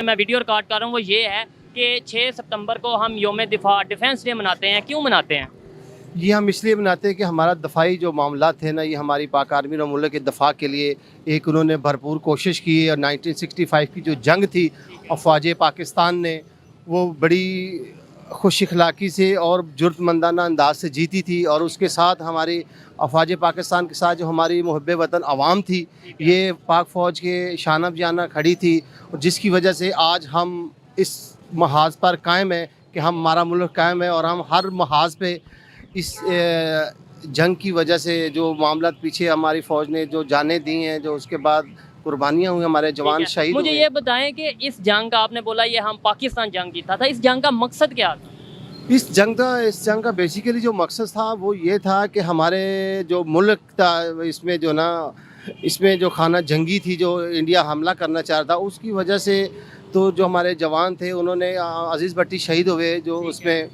मैं video record कर रहा हूँ वो ये है कि 6 सितंबर को हम योम दिफा डिफेंस डे मनाते हैं। क्यों मनाते हैं? ये हम इसलिए बनाते हैं कि हमारा दफ़ाई जो मामला थे ना, ये हमारी पाक आर्मी और मुल्क के दफ़ा के लिए एक उन्होंने भरपूर कोशिश की। और 1965 की जो जंग थी अफवाज पाकिस्तान ने वो बड़ी खुश अखलाक़ी से और जुर्तमंदाना अंदाज से जीती थी। और उसके साथ हमारी अफवाज पाकिस्तान के साथ जो हमारी मुहब्बे वतन आवाम थी, ये पाक फ़ौज के शाना बजाना खड़ी थी। और जिसकी वजह से आज हम इस महाज पर कायम है कि हमारा मुल्क कायम है। और हम हर महाज पे इस जंग की वजह से जो मामला पीछे हमारी फ़ौज ने जो जानें दी हैं, जो उसके बाद कुर्बानियाँ हुई, हमारे जवान शहीद हुए। मुझे ये बताएं कि इस जंग का आपने बोला ये हम पाकिस्तान जंग जीता था, इस जंग का मकसद क्या था? इस जंग का बेसिकली जो मकसद था वो ये था कि हमारे जो मुल्क था इसमें जो ना, इसमें जो खाना जंगी थी जो इंडिया हमला करना चाह रहा था, उसकी वजह से तो जो हमारे जवान थे उन्होंने अजीज़ भट्टी शहीद हुए जो इसमें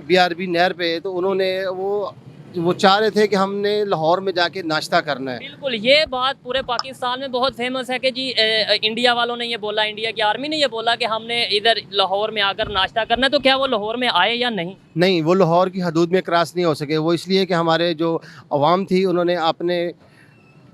BRB नहर पे। तो उन्होंने वो चाह रहे थे कि हमने लाहौर में जाके नाश्ता करना है। बिल्कुल, ये बात पूरे पाकिस्तान में बहुत फेमस है कि जी इंडिया वालों ने ये बोला, इंडिया की आर्मी ने ये बोला कि हमने इधर लाहौर में आकर नाश्ता करना है। तो क्या वो लाहौर में आए या नहीं? नहीं, वो लाहौर की हदूद में क्रॉस नहीं हो सके। वो इसलिए कि हमारे जो अवाम थी उन्होंने अपने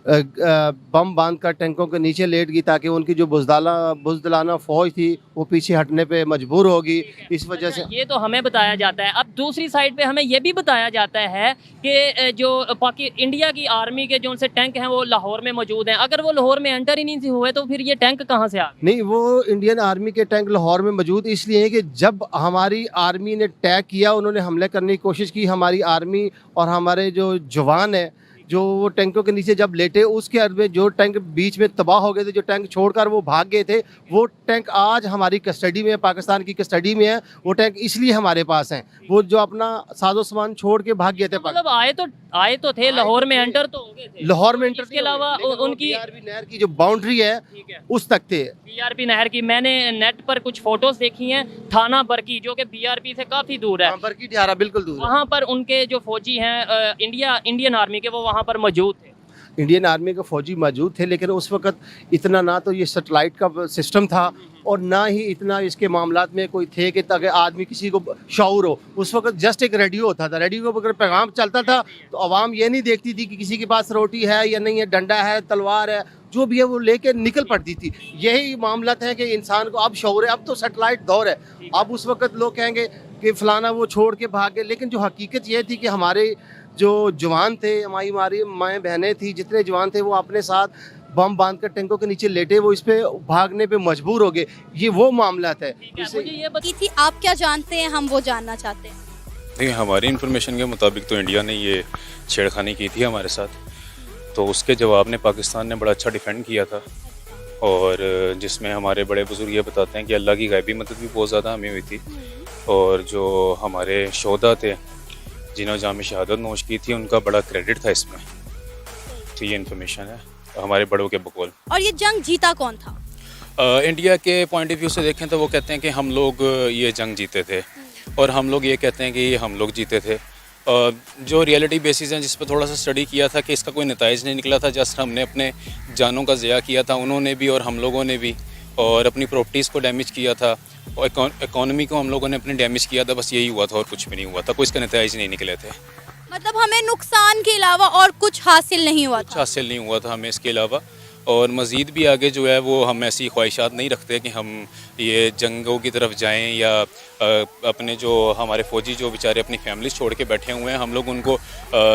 बम बांध कर टैंकों के नीचे लेट गई ताकि उनकी जो बुज़दिलाना फ़ौज थी वो पीछे हटने पे मजबूर होगी। इस वजह से ये तो हमें बताया जाता है। अब दूसरी साइड पे हमें ये भी बताया जाता है कि जो इंडिया की आर्मी के जो उनसे टैंक हैं वो लाहौर में मौजूद हैं। अगर वो लाहौर में एंटर ही नहीं हुए तो फिर ये टैंक कहाँ से आ गए? नहीं, वो इंडियन आर्मी के टैंक लाहौर में मौजूद इसलिए है कि जब हमारी आर्मी ने अटैक किया, उन्होंने हमले करने की कोशिश की, हमारी आर्मी और हमारे जो जवान हैं जो वो टैंकों के नीचे जब लेटे, उसके अर्थ में जो टैंक बीच में तबाह हो गए थे, जो टैंक छोड़कर वो भाग गए थे, वो टैंक आज हमारी कस्टडी में है, पाकिस्तान की कस्टडी में है। वो टैंक इसलिए हमारे पास हैं, वो जो अपना साजो सामान छोड़ के भाग गए थे। मतलब आए तो थे लाहौर में, एंटर तो हो गए थे लाहौर में एंटर। इसके अलावा उनकी BRB नहर की जो बाउंड्री है उस तक थे। BRB नहर की मैंने नेट पर कुछ फोटोज देखी हैं, थाना बरकी जो कि BRB से काफी दूर है, बरकी ढियारा बिल्कुल दूर है। वहाँ पर उनके जो फौजी हैं इंडियन आर्मी के, वो वहाँ पर मौजूद थे। इंडियन आर्मी के फौजी मौजूद थे, लेकिन उस वक्त इतना ना तो ये सैटेलाइट का सिस्टम था और ना ही इतना इसके मामलात में कोई थे कि ताकि आदमी किसी को शऊर हो। उस वक्त जस्ट एक रेडियो होता था, रेडियो पर अगर पैगाम चलता था तो आवाम ये नहीं देखती थी कि किसी के पास रोटी है या नहीं है, डंडा है, तलवार है, जो भी है वो लेके निकल पड़ती थी। यही मामला है कि इंसान को अब शऊर है। अब तो सैटेलाइट दौर है। अब उस वक्त लोग कहेंगे कि फलाना वो छोड़ के भाग गए, लेकिन जो हकीकत ये थी कि हमारे जो जवान थे, हमारी माएँ बहनें थी, जितने जवान थे वो अपने साथ बम बांध कर टैंकों के नीचे लेटे, वो इस पे भागने पे मजबूर हो गए। ये वो मामला है। मुझे ये की थी, आप क्या जानते हैं, हम वो जानना चाहते हैं। नहीं, हमारी इन्फॉर्मेशन के मुताबिक तो इंडिया ने ये छेड़खानी की थी हमारे साथ, तो उसके जवाब में पाकिस्तान ने बड़ा अच्छा डिफेंड किया था। और जिसमें हमारे बड़े बुजुर्ग ये बताते हैं कि अल्लाह की गायबी मदद भी बहुत ज़्यादा हमें हुई थी। और जो हमारे शोहदा थे जिन्होंने जाम शहादत नोश की थी, उनका बड़ा क्रेडिट था इसमें। तो ये इन्फॉर्मेशन है हमारे बड़ों के बकौल। और ये जंग जीता कौन था? इंडिया के पॉइंट ऑफ व्यू से देखें तो वो कहते हैं कि हम लोग ये जंग जीते थे, और हम लोग ये कहते हैं कि ये हम लोग जीते थे। जो रियलिटी बेसिस हैं जिस पर थोड़ा सा स्टडी किया था कि इसका कोई नताइज नहीं निकला था, जस्ट हमने अपने जानों का ज़िया किया था, उन्होंने भी और हम लोगों ने भी, और अपनी प्रॉपर्टीज़ को डैमेज किया था, और इकॉनमी को हम लोगों ने अपने डैमेज किया था। बस यही हुआ था और कुछ भी नहीं हुआ था, कोई इसका नताइज नहीं निकले थे। मतलब हमें नुकसान के अलावा और कुछ हासिल नहीं हुआ था? कुछ हासिल नहीं हुआ था हमें इसके अलावा। और मज़ीद भी आगे जो है वो हम ऐसी ख्वाहिशात नहीं रखते कि हम ये जंगों की तरफ जाएं, या अपने जो हमारे फ़ौजी जो बेचारे अपनी फैमिली छोड़ के बैठे हुए हैं, हम लोग उनको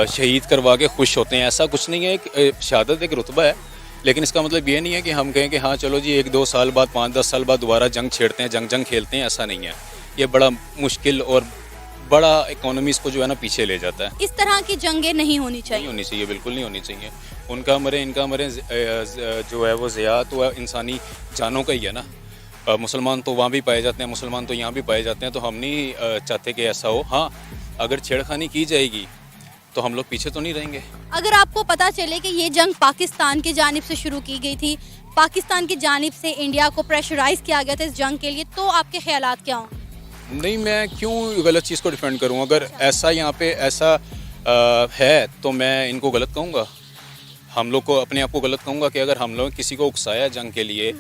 शहीद करवा के खुश होते हैं। ऐसा कुछ नहीं है। एक शहादत एक रुतबा है, लेकिन इसका मतलब ये नहीं है कि हम कहें कि हाँ चलो जी 1-2 साल बाद, 5-10 साल बाद दोबारा जंग छेड़ते हैं, जंग खेलते हैं। ऐसा नहीं है। ये बड़ा मुश्किल और बड़ा इकोनॉमीज़ को जो है ना पीछे ले जाता है। इस तरह की जंगें नहीं होनी चाहिए। नहीं होनी चाहिए, बिल्कुल नहीं होनी चाहिए। उनका मरे इनका मरे जो है वो ज़िया तो इंसानी जानों का ही है ना। मुसलमान तो वहाँ भी पाए जाते हैं, मुसलमान तो यहाँ भी पाए जाते हैं। तो हम नहीं चाहते कि ऐसा हो। हाँ, अगर छेड़खानी की जाएगी तो हम लोग पीछे तो नहीं रहेंगे। अगर आपको पता चले कि ये जंग पाकिस्तान की जानिब से शुरू की गई थी, पाकिस्तान की जानिब से इंडिया को प्रेशराइज किया गया था इस जंग के लिए, तो आपके ख्यालात क्या हों? नहीं, मैं क्यों गलत चीज़ को डिफेंड करूं? अगर ऐसा यहाँ पे ऐसा है तो मैं इनको गलत कहूँगा, हम लोग को अपने आप को गलत कहूँगा कि अगर हम लोग किसी को उकसाया जंग के लिए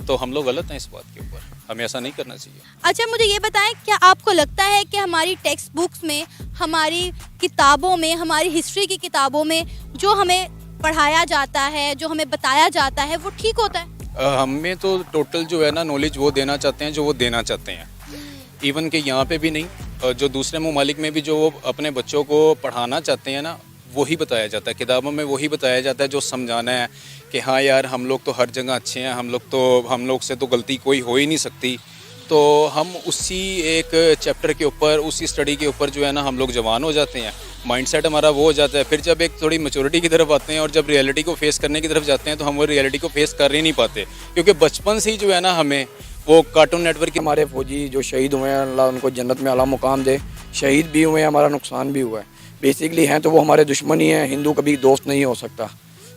तो हम लोग गलत हैं इस बात के ऊपर, हमें ऐसा नहीं करना चाहिए। अच्छा मुझे ये बताएं, क्या आपको लगता है कि हमारी टेक्स्ट बुक्स में, हमारी किताबों में, हमारी हिस्ट्री की किताबों में जो हमें पढ़ाया जाता है, जो हमें बताया जाता है, वो ठीक होता है? हमें तो टोटल जो है ना नॉलेज वो देना चाहते हैं जो वो देना चाहते हैं। इवन कि यहाँ पे भी नहीं, जो दूसरे ममालिक में भी जो वो अपने बच्चों को पढ़ाना चाहते हैं ना, वही बताया जाता है किताबों में, वही बताया जाता है जो समझाना है कि हाँ यार हम लोग तो हर जगह अच्छे हैं, हम लोग से तो गलती कोई हो ही नहीं सकती। तो हम उसी एक चैप्टर के ऊपर, उसी स्टडी के ऊपर जो है ना हम लोग जवान हो जाते हैं, माइंडसेट हमारा वो हो जाता है। फिर जब एक थोड़ी मैच्योरिटी की तरफ आते हैं और जब रियलिटी को फेस करने की तरफ जाते हैं तो हम वो रियलिटी को फेस कर ही नहीं पाते, क्योंकि बचपन से ही जो है ना हमें वो कार्टून नेटवर्क के हमारे फौजी जो शहीद हुए हैं, अल्लाह उनको जन्नत में आला मुकाम दे। शहीद भी हुए हैं, हमारा नुकसान भी हुआ है। बेसिकली हैं तो वो हमारे दुश्मन ही हैं, हिंदू कभी दोस्त नहीं हो सकता,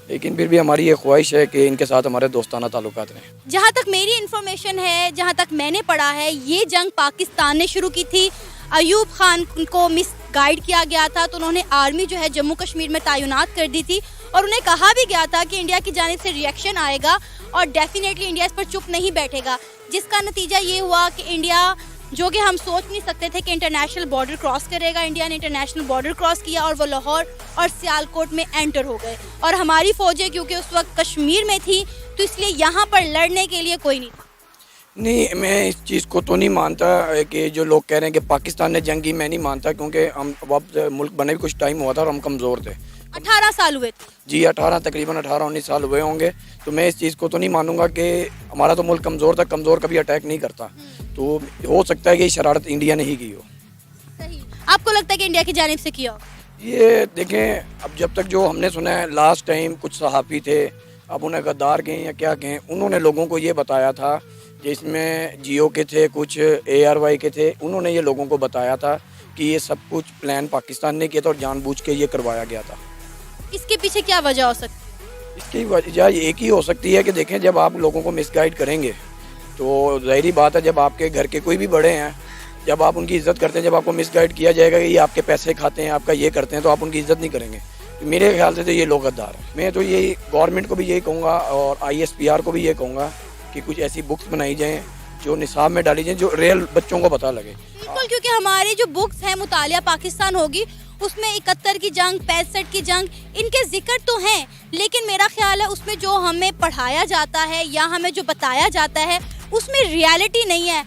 लेकिन फिर भी हमारी ये ख्वाहिश है कि इनके साथ हमारे दोस्ताना ताल्लुकात रहें। जहाँ तक मेरी इन्फॉर्मेशन है, जहाँ तक मैंने पढ़ा है, ये जंग पाकिस्तान ने शुरू की थी। अयूब खान को मिस गाइड किया गया था, तो उन्होंने आर्मी जो है जम्मू कश्मीर में तैनात कर दी थी और उन्हें कहा भी गया था कि इंडिया की जानिब से रिएक्शन आएगा और डेफिनेटली इंडिया इस पर चुप नहीं बैठेगा, जिसका नतीजा ये हुआ कि इंडिया, जो कि हम सोच नहीं सकते थे कि इंटरनेशनल बॉर्डर क्रॉस करेगा, इंडिया ने इंटरनेशनल बॉर्डर क्रॉस किया और वो लाहौर और सियालकोट में एंटर हो गए। और हमारी फौजें क्योंकि उस वक्त कश्मीर में थी तो इसलिए यहाँ पर लड़ने के लिए कोई नहीं था। नहीं, मैं इस चीज़ को तो नहीं मानता कि जो लोग कह रहे हैं कि पाकिस्तान ने जंग की, मैं नहीं मानता, क्योंकि हम अब मुल्क बने भी कुछ टाइम हुआ था और हम कमज़ोर थे। 18 साल हुए थे जी, 18 तकरीबन 18-19 साल हुए होंगे। तो मैं इस चीज़ को तो नहीं मानूंगा कि हमारा तो मुल्क कमज़ोर था, कमज़ोर कभी अटैक नहीं करता। तो हो सकता है कि शरारत इंडिया ने ही की हो। सही। आपको लगता है कि इंडिया की जानिब से किया हो? ये देखें, अब जब तक जो हमने सुना है, लास्ट टाइम कुछ सहाफ़ी थे, अब उन्हें गद्दार कहें या क्या कहें, उन्होंने लोगों को ये बताया था, जिसमें जियो के थे, कुछ ARY के थे, उन्होंने ये लोगों को बताया था कि ये सब कुछ प्लान पाकिस्तान ने किया था और जानबूझ के ये करवाया गया था। इसके पीछे क्या वजह हो सकती है? इसकी वजह एक ही हो सकती है कि देखें, जब आप लोगों को मिसगाइड करेंगे तो ज़ाहिरी बात है, जब आपके घर के कोई भी बड़े हैं, जब आप उनकी इज़्ज़त करते हैं, जब आपको मिसगाइड किया जाएगा कि ये आपके पैसे खाते हैं, आपका ये करते हैं, तो आप उनकी इज़्ज़त नहीं करेंगे। तो मेरे ख्याल से तो ये लोग गद्दार हैं। मैं तो यही गवर्नमेंट को भी यही कहूँगा और ISPR को भी ये कहूँगा कि कुछ ऐसी बुक्स बनाई जाएँ जो निसाब में डाली जाए, जो रियल बच्चों को पता लगे। बिल्कुल, क्योंकि हमारी जो बुक्स हैं मुतालिया पाकिस्तान होगी, उसमें 71 की जंग, 65 की जंग, इनके जिक्र तो हैं, लेकिन मेरा ख्याल है उसमें जो हमें पढ़ाया जाता है या हमें जो बताया जाता है उसमें रियलिटी नहीं है।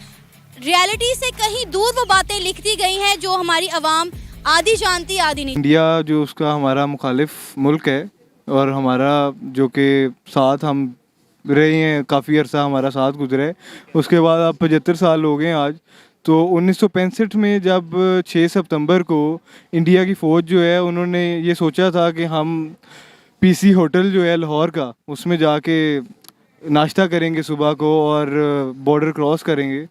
रियलिटी से कहीं दूर वो बातें लिख दी गई हैं जो हमारी आवाम आधी जानती आधी नहीं। इंडिया जो उसका हमारा मुखालिफ मुल्क है और हमारा जो कि साथ हम रहे हैं, काफ़ी अरसा हमारा साथ गुजरा है, उसके बाद अब 75 साल हो गए हैं आज। तो 1965 में जब 6 सितंबर को इंडिया की फ़ौज जो है उन्होंने ये सोचा था कि हम PC होटल जो है लाहौर का, उसमें जाके नाश्ता करेंगे सुबह को और बॉर्डर क्रॉस करेंगे,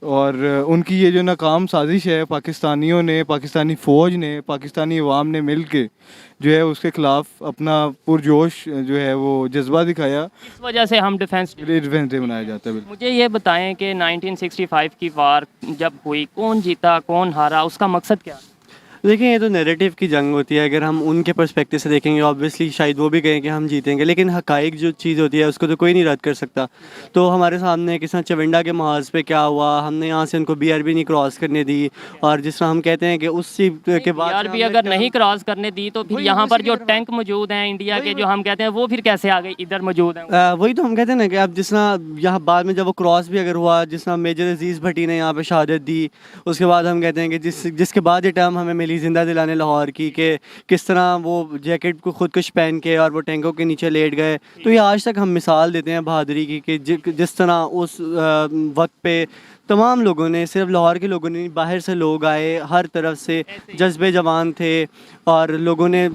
और उनकी ये जो नाकाम साजिश है, पाकिस्तानियों ने, पाकिस्तानी फ़ौज ने, पाकिस्तानी अवाम ने मिल के जो है उसके ख़िलाफ़ अपना पुरजोश जो है वो जज्बा दिखाया। इस वजह से हम डिफेंस डे मनाया जाता है। बिल्कुल। मुझे ये बताएं कि 1965 की वार जब हुई, कौन जीता कौन हारा, उसका मकसद क्या? देखिए, ये तो नैरेटिव की जंग होती है। अगर हम उनके पर्सपेक्टिव से देखेंगे, ऑब्वियसली शायद वो भी कहें कि हम जीतेंगे, लेकिन हकाइक जो चीज़ होती है उसको तो कोई नहीं रद्द कर सकता। तो हमारे सामने किस तरह चविंडा के महाज पे क्या हुआ, हमने यहाँ से उनको BRB नहीं क्रॉस करने दी, और जिस तरह हम कहते हैं कि उस चीज़ के बाद BRB अगर नहीं क्रॉस करने दी तो फिर यहाँ पर जो टैंक मौजूद हैं इंडिया के, जो हम कहते हैं, वो फिर कैसे आ गए इधर मौजूद हैं? वही तो हम कहते हैं ना कि अब जिस तरह यहाँ बाद में जब वो क्रॉस भी अगर हुआ, जिस तरह मेजर अजीज़ भट्टी ने यहाँ पे शहादत दी, उसके बाद हम कहते हैं कि जिसके बाद ये टर्म हमें मिली जिंदा दिलाने लाहौर की, कि किस तरह वो जैकेट को खुदकुश पहन के और वो टैंकों के नीचे लेट गए। तो ये आज तक हम मिसाल देते हैं बहादुरी की, कि जिस तरह उस वक्त पे तमाम लोगों ने, सिर्फ लाहौर के लोगों ने, बाहर से लोग आए, हर तरफ से जज्बे जवान थे और लोगों ने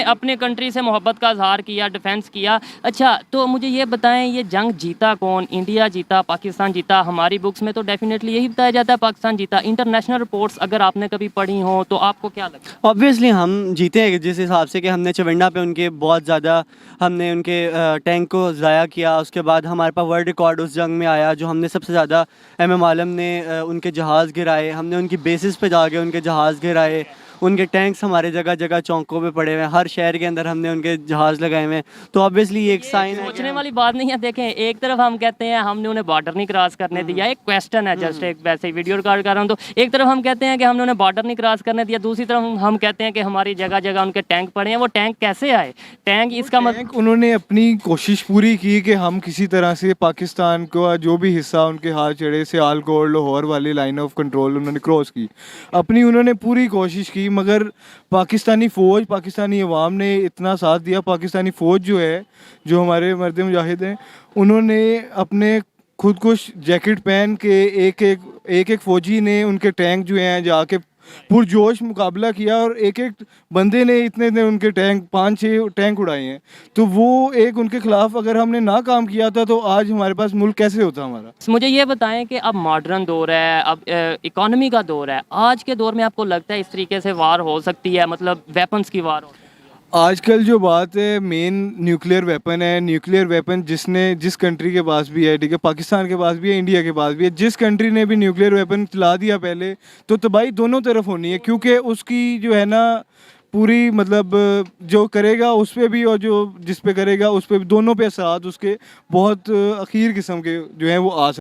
अपने कंट्री से मोहब्बत का इजहार किया, डिफेंस किया। अच्छा, तो मुझे ये बताएं, ये जंग जीता कौन? इंडिया जीता, पाकिस्तान जीता? हमारी बुक्स में तो डेफिनेटली यही बताया जाता है पाकिस्तान जीता। इंटरनेशनल रिपोर्ट्स अगर आपने कभी पढ़ी हो तो आपको क्या लगता है? ऑब्वियसली हम जीते हैं, जिस हिसाब से कि हमने चविंडा पे उनके बहुत ज़्यादा, हमने उनके टैंक को ज़ाया किया। उसके बाद हमारे पास वर्ल्ड रिकॉर्ड उस जंग में आया, जो हमने सबसे ज़्यादा MM आलम ने उनके जहाज़ गिराए, हमने उनकी बेसिस पे जाके उनके जहाज़ गिराए, उनके टैंक्स हमारे जगह जगह चौकों पे पड़े हुए हैं, हर शहर के अंदर हमने उनके जहाज़ लगाए हुए हैं। तो ऑब्वियसली ये एक साइन है। सोचने वाली बात नहीं है। देखें, एक तरफ हम कहते हैं हमने उन्हें बॉर्डर नहीं क्रॉस करने दिया, एक क्वेश्चन है, जस्ट एक वैसे ही वीडियो रिकॉर्ड कर रहा हूँ, तो एक तरफ हम कहते हैं कि हमने उन्हें बॉर्डर नहीं क्रॉस करने दिया, दूसरी तरफ हम कहते हैं कि हमारी जगह जगह उनके टैंक पड़े हैं। वो टैंक कैसे आए? टैंक इसका मतलब उन्होंने अपनी कोशिश पूरी की कि हम किसी तरह से पाकिस्तान को जो भी हिस्सा उनके हाथ चढ़े, सियालकोट लाहौर वाली लाइन ऑफ कंट्रोल उन्होंने क्रॉस की, अपनी उन्होंने पूरी कोशिश की, मगर पाकिस्तानी फ़ौज, पाकिस्तानी अवाम ने इतना साथ दिया। पाकिस्तानी फ़ौज जो है, जो हमारे मर्द मुजाहिद हैं, उन्होंने अपने खुद को जैकेट पहन के एक फ़ौजी ने उनके टैंक जो हैं जाके पुरजोश मुकाबला किया, और एक एक बंदे ने इतने उनके टैंक 5-6 टैंक उड़ाए हैं। तो वो एक उनके खिलाफ अगर हमने ना काम किया था तो आज हमारे पास मुल्क कैसे होता हमारा। मुझे ये बताएं कि अब मॉडर्न दौर है, अब इकोनॉमी का दौर है, आज के दौर में आपको लगता है इस तरीके से वार हो सकती है, मतलब वेपन्स की वार हो? आजकल जो बात है मेन न्यूक्लियर वेपन है। न्यूक्लियर वेपन जिस कंट्री के पास भी है, ठीक है, पाकिस्तान के पास भी है, इंडिया के पास भी है, जिस कंट्री ने भी न्यूक्लियर वेपन चला दिया पहले, तो तबाही दोनों तरफ होनी है, क्योंकि उसकी जो है ना पूरी मतलब जो करेगा उस पर भी और जो जिस पे करेगा उस पर भी, दोनों पे असरात उसके बहुत अखीर किस्म के जो हैं वो आ सकते हैं।